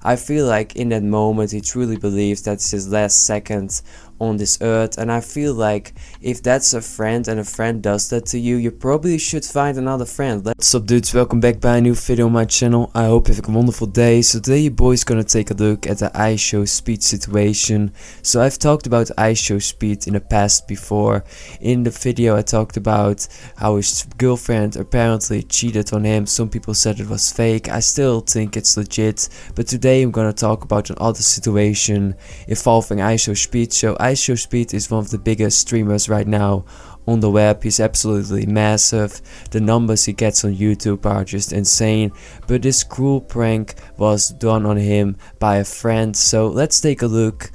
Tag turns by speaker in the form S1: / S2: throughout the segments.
S1: I feel like in that moment he truly believes that's his last second on this earth, and I feel like if that's a friend and a friend does that to you, you probably should find another friend. What's up dudes, welcome back by a new video on my channel. I hope you have a wonderful day. So today your boy's gonna take a look at the iShowSpeed situation. So I've talked about iShowSpeed in the past before. In the video I talked about how his girlfriend apparently cheated on him. Some people said it was fake. I still think it's legit, but today I'm gonna talk about another situation involving iShowSpeed. So iShowSpeed is one of the biggest streamers right now on the web. He's absolutely massive. The numbers he gets on YouTube are just insane. But this cruel prank was done on him by a friend. So let's take a look.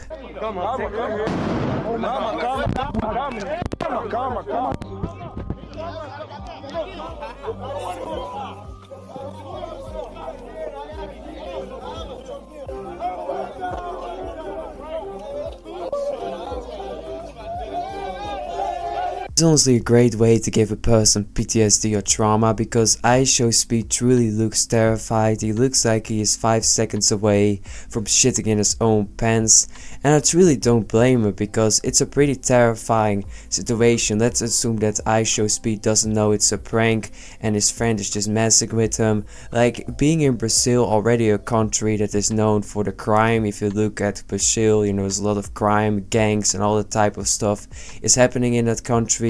S1: It's honestly a great way to give a person PTSD or trauma, because iShowSpeed truly looks terrified. He looks like he is 5 seconds away from shitting in his own pants, and I truly don't blame him because it's a pretty terrifying situation. Let's assume that iShowSpeed doesn't know it's a prank and his friend is just messing with him. Like, being in Brazil, already a country that is known for the crime. If you look at Brazil, you know, there's a lot of crime, gangs and all that type of stuff is happening in that country.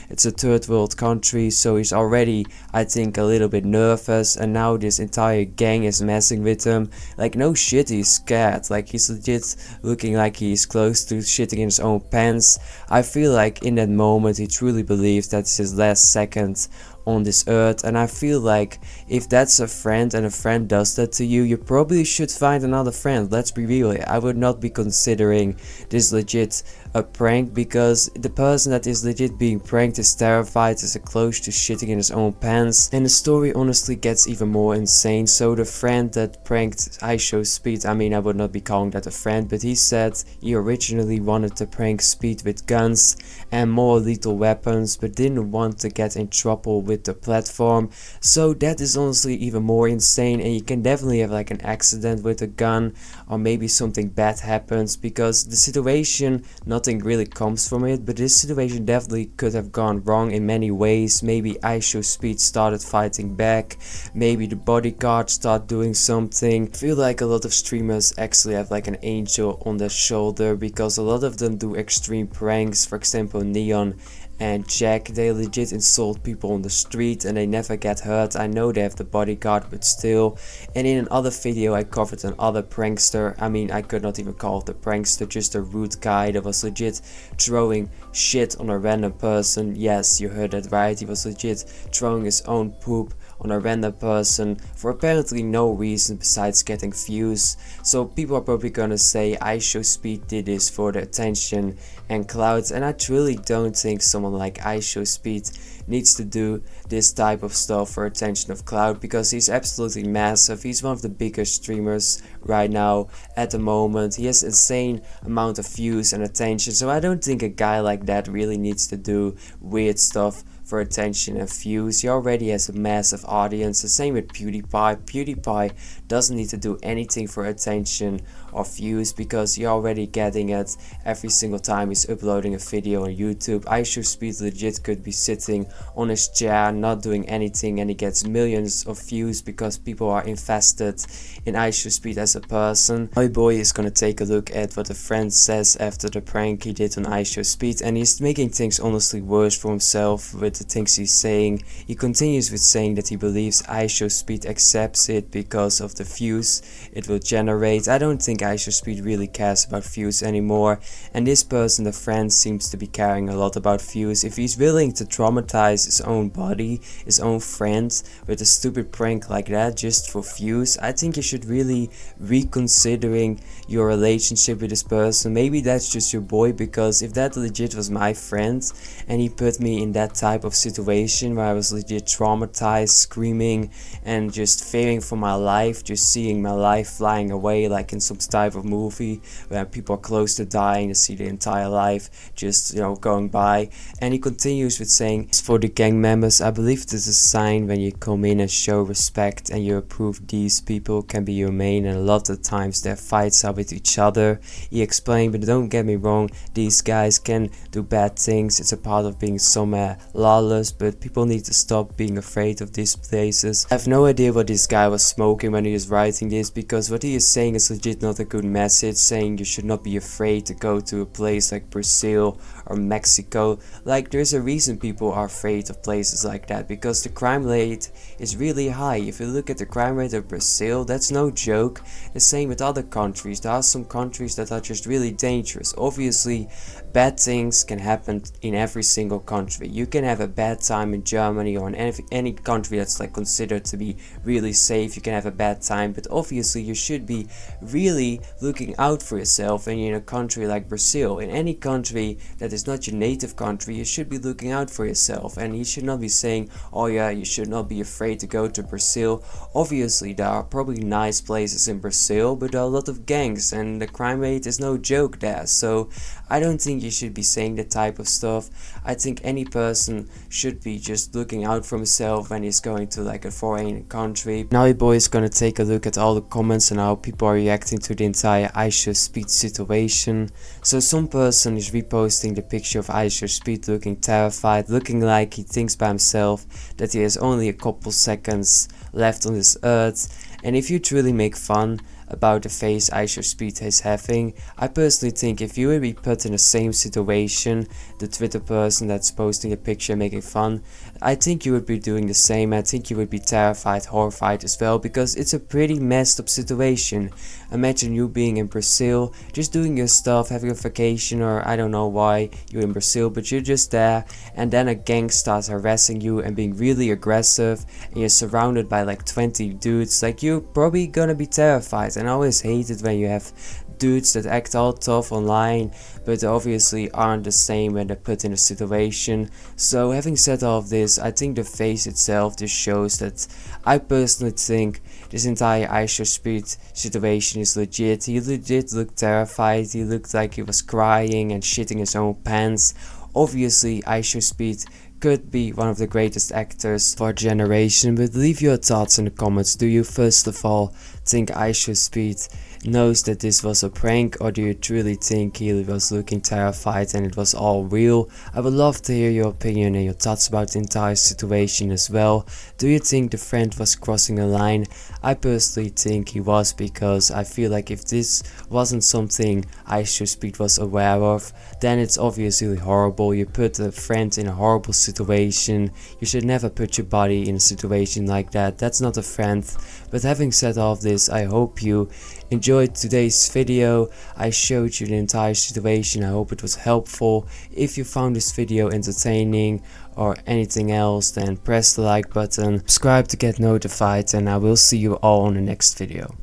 S1: It's a third world country, so he's already, I think, a little bit nervous, and now this entire gang is messing with him. Like, no shit, he's scared. Like, he's legit looking like he's close to shitting in his own pants. I feel like in that moment he truly believes that's his last second on this earth, and I feel like if that's a friend and a friend does that to you, you probably should find another friend. Let's be real, I would not be considering this legit a prank, because the person that is legit being pranked is terrified, is close to shitting in his own pants. And the story honestly gets even more insane. So the friend that pranked iShowSpeed, I mean, I would not be calling that a friend, but he said he originally wanted to prank Speed with guns and more lethal weapons, but didn't want to get in trouble with the platform. So that is honestly even more insane, and you can definitely have like an accident with a gun, or maybe something bad happens, because the situation, nothing really comes from it, but this situation definitely could have gone wrong in many ways. Maybe iShowSpeed started fighting back, maybe the bodyguard started doing something. I feel like a lot of streamers actually have like an angel on their shoulder, because a lot of them do extreme pranks. For example, Neon and Jack, they legit insult people on the street and they never get hurt. I know they have the bodyguard, but still. And in another video I covered another prankster. I mean, I could not even call it a prankster, just a rude guy that was legit throwing shit on a random person. Yes, you heard that right, he was legit throwing his own poop on a random person for apparently no reason besides getting views. So people are probably gonna say iShowSpeed did this for the attention and clout, and I truly don't think someone like iShowSpeed needs to do this type of stuff for attention of clout, because he's absolutely massive. He's one of the biggest streamers right now at the moment. He has insane amount of views and attention, so I don't think a guy like that really needs to do weird stuff for attention and views. He already has a massive audience. The same with PewDiePie. PewDiePie doesn't need to do anything for attention or views, because you're already getting it every single time he's uploading a video on YouTube. iShowSpeed legit could be sitting on his chair not doing anything, and he gets millions of views because people are invested in iShowSpeed as a person. My boy is gonna take a look at what a friend says after the prank he did on iShowSpeed, and he's making things honestly worse for himself with the things he's saying. He continues with saying that he believes iShowSpeed accepts it because of the views it will generate. I don't think iShowSpeed really cares about views anymore, and this person, the friend, seems to be caring a lot about views. If he's willing to traumatize his own body, his own friend, with a stupid prank like that just for views, I think you should really reconsidering your relationship with this person. Maybe that's just your boy, because if that legit was my friend and he put me in that type of of situation where I was legit traumatized, screaming and just fearing for my life, just seeing my life flying away like in some type of movie where people are close to dying, to see the entire life just, you know, going by. And he continues with saying, for the gang members, I believe this is a sign when you come in and show respect and you approve these people can be your main, and a lot of times their fights are with each other. He explained, but don't get me wrong, these guys can do bad things, it's a part of being somewhere lawless, but people need to stop being afraid of these places. I have no idea what this guy was smoking when he was writing this, because what he is saying is legit not a good message, saying you should not be afraid to go to a place like Brazil or Mexico. Like, there's a reason people are afraid of places like that, because the crime rate is really high. If you look at the crime rate of Brazil, that's no joke. The same with other countries. There are some countries that are just really dangerous. Obviously, bad things can happen in every single country. You can have a bad time in Germany or in any country that's like considered to be really safe. You can have a bad time, but obviously you should be really looking out for yourself. And in a country like Brazil, in any country that is not your native country, you should be looking out for yourself. And he should not be saying, oh yeah, you should not be afraid to go to Brazil. Obviously there are probably nice places in Brazil, but there are a lot of gangs and the crime rate is no joke there. So I don't think you should be saying that type of stuff. I think any person should be just looking out for himself when he's going to like a foreign country. Now your boy is gonna take a look at all the comments and how people are reacting to the entire iShowSpeed situation. So some person is reposting the picture of iShowSpeed looking terrified, looking like he thinks by himself that he has only a couple seconds left on this earth. And if you truly make fun about the face iShowSpeed is having, I personally think if you would be put in the same situation, the Twitter person that's posting a picture making fun, I think you would be doing the same. I think you would be terrified, horrified as well, because it's a pretty messed up situation. Imagine you being in Brazil, just doing your stuff, having a vacation, or I don't know why you're in Brazil, but you're just there, and then a gang starts harassing you and being really aggressive, and you're surrounded by like 20 dudes. Like, you're probably gonna be terrified. And I always hate it when you have dudes that act all tough online, but obviously aren't the same when they're put in a situation. So having said all of this, I think the face itself just shows that I personally think this entire iShowSpeed situation is legit. He legit looked terrified, he looked like he was crying and shitting his own pants. Obviously iShowSpeed could be one of the greatest actors for a generation, but leave your thoughts in the comments. Do you first of all think iShowSpeed knows that this was a prank, or do you truly think he was looking terrified and it was all real? I would love to hear your opinion and your thoughts about the entire situation as well. Do you think the friend was crossing a line? I personally think he was, because I feel like if this wasn't something iShowSpeed was aware of, then it's obviously horrible. You put a friend in a horrible situation. You should never put your body in a situation like that. That's not a friend. But having said all of this, I hope you enjoyed today's video. I showed you the entire situation. I hope it was helpful. If you found this video entertaining or anything else, then press the like button, subscribe to get notified, and I will see you all on the next video.